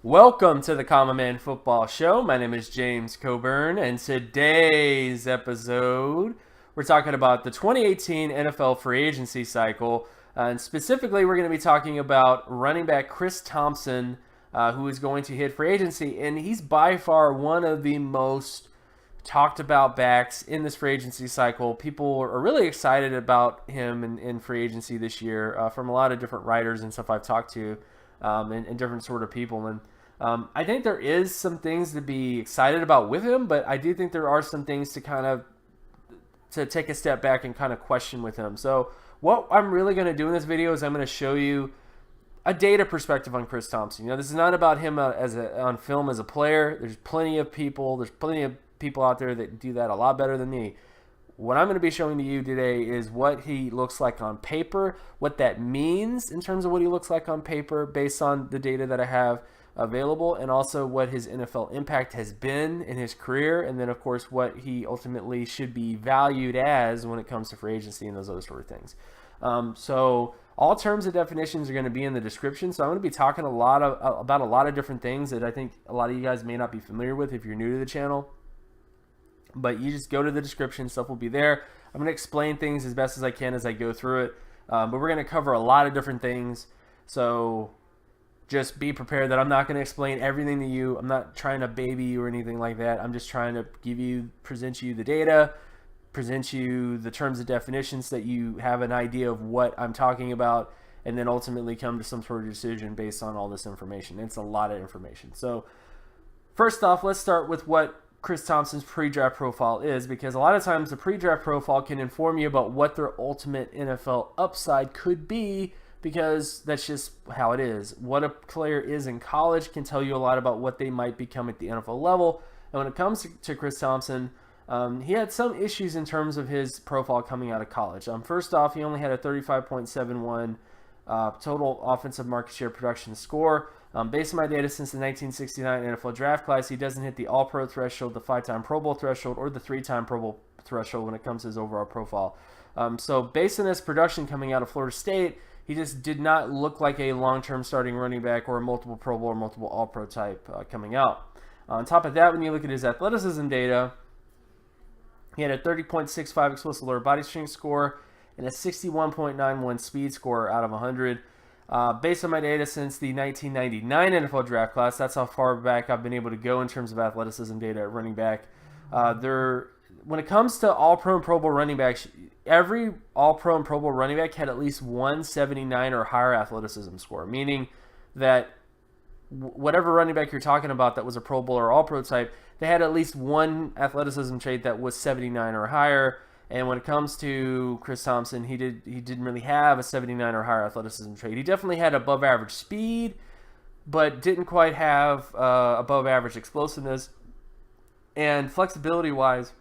Welcome to the Common Man Football Show. My name is James Coburn, and today's episode, we're talking about the 2018 NFL free agency cycle. And specifically, we're going to be talking about running back Chris Thompson, who is going to hit free agency. And he's by far one of the most talked about backs in this free agency cycle. People are really excited about him in free agency this year from a lot of different writers and stuff I've talked to. And different sort of people. And I think there is some things to be excited about with him, but I do think there are some things to take a step back and kind of question with him. So what I'm really going to do in this video is I'm going to show you a data perspective on Chris Thompson. This is not about him on film as a player. There's plenty of people out there that do that a lot better than me. What I'm going to be showing to you today is what he looks like on paper, what that means in terms of what he looks like on paper based on the data that I have available, and also what his NFL impact has been in his career, and then, of course, what he ultimately should be valued as when it comes to free agency and those other sort of things. So all terms and definitions are going to be in the description, so I'm going to be talking about a lot of different things that I think a lot of you guys may not be familiar with if you're new to the channel. But you just go to the description, stuff will be there. I'm going to explain things as best as I can as I go through it. But we're going to cover a lot of different things. So just be prepared that I'm not going to explain everything to you. I'm not trying to baby you or anything like that. I'm just trying to present you the data, present you the terms and definitions so that you have an idea of what I'm talking about, and then ultimately come to some sort of decision based on all this information. It's a lot of information. So first off, let's start with what Chris Thompson's pre-draft profile is, because a lot of times the pre-draft profile can inform you about what their ultimate NFL upside could be, because that's just how it is. What a player is in college can tell you a lot about what they might become at the NFL level. And when it comes to Chris Thompson, he had some issues in terms of his profile coming out of college. First off, he only had a 35.71 total offensive market share production score. Based on my data since the 1969 NFL draft class, he doesn't hit the All-Pro threshold, the 5-time Pro Bowl threshold, or the 3-time Pro Bowl threshold when it comes to his overall profile. So based on his production coming out of Florida State, he just did not look like a long-term starting running back or a multiple Pro Bowl or multiple All-Pro type coming out. On top of that, when you look at his athleticism data, he had a 30.65 explosive lower body strength score and a 61.91 speed score out of 100. Based on my data since the 1999 NFL draft class, that's how far back I've been able to go in terms of athleticism data at running back. When it comes to All-Pro and Pro Bowl running backs, every All-Pro and Pro Bowl running back had at least 179 or higher athleticism score, meaning that whatever running back you're talking about that was a Pro Bowl or All-Pro type, they had at least one athleticism trait that was 79 or higher. And when it comes to Chris Thompson, he didn't really have a 79 or higher athleticism trait. He definitely had above average speed, but didn't quite have above average explosiveness. And flexibility wise,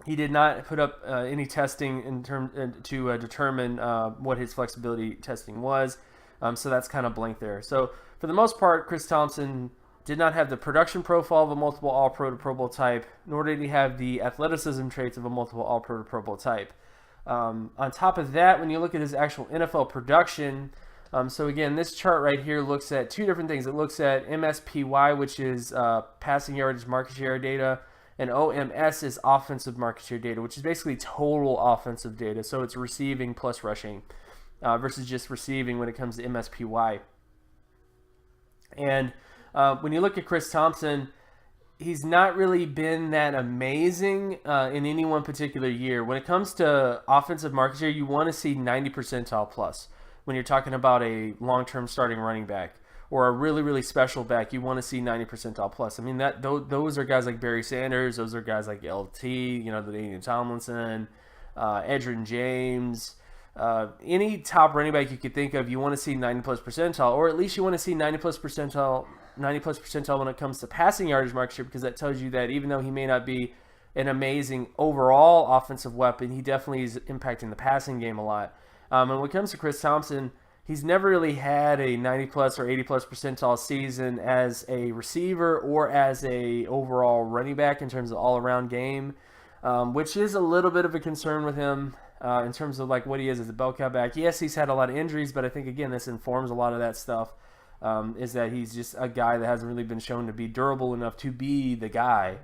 he did not put up any testing to determine what his flexibility testing was. So that's kind of blank there. So for the most part, Chris Thompson did not have the production profile of a multiple All-Pro to Pro Bowl type, nor did he have the athleticism traits of a multiple All-Pro to Pro Bowl type. On top of that, when you look at his actual NFL production, so again, this chart right here looks at two different things. It looks at MSPY, which is passing yardage market share data, and OMS is offensive market share data, which is basically total offensive data. So it's receiving plus rushing versus just receiving when it comes to MSPY. And when you look at Chris Thompson, he's not really been that amazing in any one particular year. When it comes to offensive market share, you want to see 90 percentile plus. When you're talking about a long-term starting running back or a really, really special back, you want to see 90 percentile plus. I mean, those are guys like Barry Sanders. Those are guys like LT, the Daniel Tomlinson, Edgerrin James. Any top running back you could think of, you want to see 90 plus percentile, or at least you want to see 90 plus percentile when it comes to passing yardage market share, because that tells you that even though he may not be an amazing overall offensive weapon, he definitely is impacting the passing game a lot. And when it comes to Chris Thompson, he's never really had a 90 plus or 80 plus percentile season as a receiver or as a overall running back in terms of all around game, which is a little bit of a concern with him. In terms of like what he is as a bell cow back. Yes, he's had a lot of injuries, but I think, again, this informs a lot of that stuff. is that he's just a guy that hasn't really been shown to be durable enough to be the guy.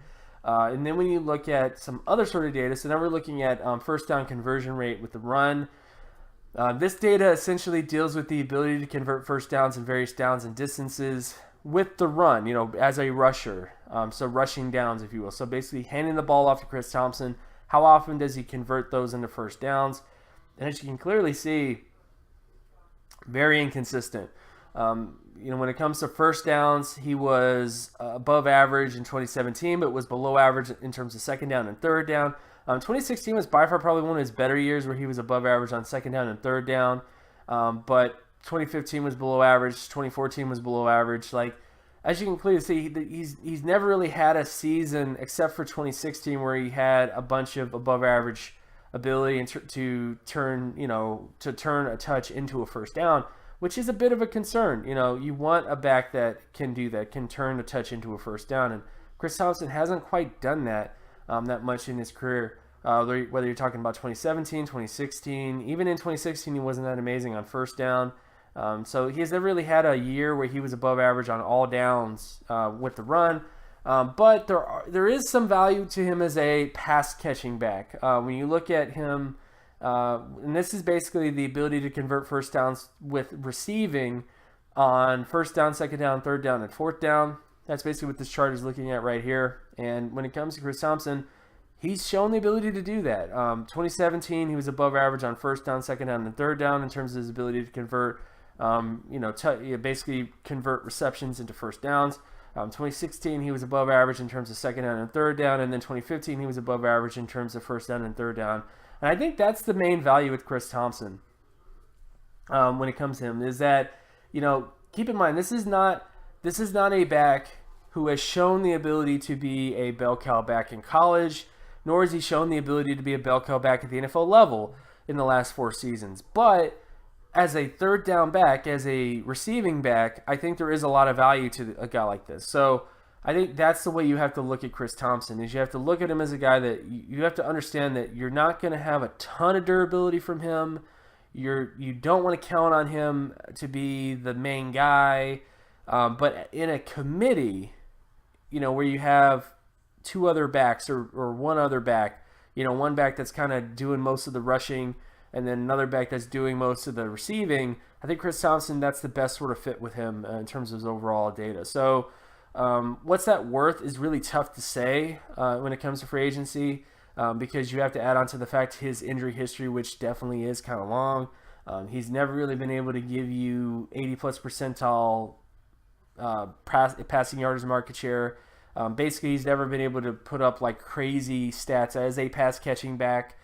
And then when you look at some other sort of data, so now we're looking at first down conversion rate with the run. This data essentially deals with the ability to convert first downs and various downs and distances with the run, as a rusher. So rushing downs, if you will. So basically handing the ball off to Chris Thompson. How often does he convert those into first downs? And as you can clearly see, very inconsistent. When it comes to first downs, he was above average in 2017, but was below average in terms of second down and third down. 2016 was by far probably one of his better years where he was above average on second down and third down. But 2015 was below average. 2014 was below average. Like, as you can clearly see, he's never really had a season except for 2016 where he had a bunch of above average ability to turn a touch into a first down, which is a bit of a concern. You want a back that can do that, can turn a touch into a first down, and Chris Thompson hasn't quite done that much in his career. Whether you're talking about 2017, 2016, even in 2016, he wasn't that amazing on first down. So he has never really had a year where he was above average on all downs with the run. But there is some value to him as a pass catching back. When you look at him, and this is basically the ability to convert first downs with receiving on first down, second down, third down, and fourth down. That's basically what this chart is looking at right here. And when it comes to Chris Thompson, he's shown the ability to do that. 2017, he was above average on first down, second down, and third down in terms of his ability to convert, basically convert receptions into first downs. 2016, he was above average in terms of second down and third down. And then 2015, he was above average in terms of first down and third down. And I think that's the main value with Chris Thompson when it comes to him, is that, keep in mind, this is not a back who has shown the ability to be a bell cow back in college, nor has he shown the ability to be a bell cow back at the NFL level in the last 4 seasons. But as a third down back, as a receiving back, I think there is a lot of value to a guy like this. So I think that's the way you have to look at Chris Thompson, is you have to look at him as a guy that you have to understand that you're not going to have a ton of durability from him. You don't want to count on him to be the main guy. But in a committee, where you have 2 other backs or 1 other back, one back that's kind of doing most of the rushing and then another back that's doing most of the receiving, I think Chris Thompson, that's the best sort of fit with him in terms of his overall data. So what's that worth is really tough to say when it comes to free agency because you have to add on to the fact his injury history, which definitely is kind of long. He's never really been able to give you 80-plus percentile passing yards market share. Basically, he's never been able to put up like crazy stats as a pass catching back.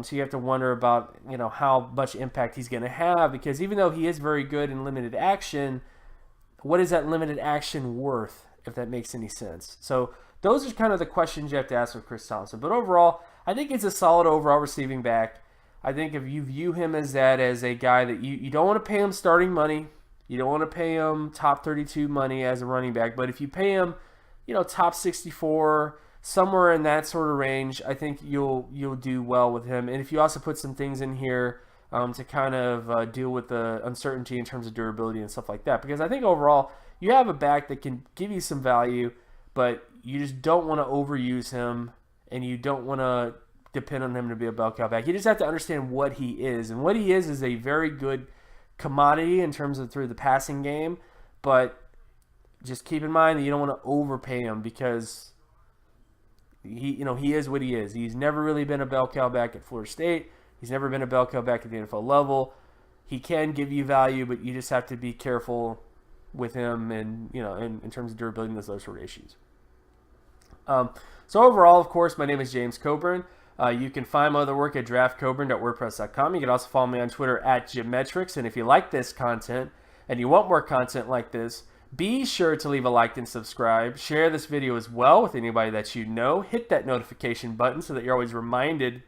So you have to wonder about how much impact he's going to have, because even though he is very good in limited action, what is that limited action worth, if that makes any sense? So those are kind of the questions you have to ask with Chris Thompson. But overall, I think it's a solid overall receiving back. I think if you view him as a guy that you don't want to pay him starting money, you don't want to pay him top 32 money as a running back, but if you pay him, top 64, somewhere in that sort of range, I think you'll do well with him. And if you also put some things in here to kind of deal with the uncertainty in terms of durability and stuff like that, because I think overall you have a back that can give you some value, but you just don't want to overuse him, and you don't want to depend on him to be a bell cow back. You just have to understand what he is, and what he is a very good commodity in terms of through the passing game, but just keep in mind that you don't want to overpay him, because he is what he is. He's never really been a bell cow back at Florida State. He's never been a bell cow back at the NFL level. He can give you value, but you just have to be careful with him, and in terms of durability and those sort of issues. So overall, of course, my name is James Coburn. You can find my other work at draftcoburn.wordpress.com. You can also follow me on Twitter at Gymmetrics. And if you like this content and you want more content like this, be sure to leave a like and subscribe. Share this video as well with anybody that you know. Hit that notification button so that you're always reminded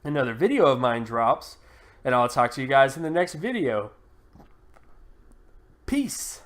another video of mine drops. And I'll talk to you guys in the next video. Peace.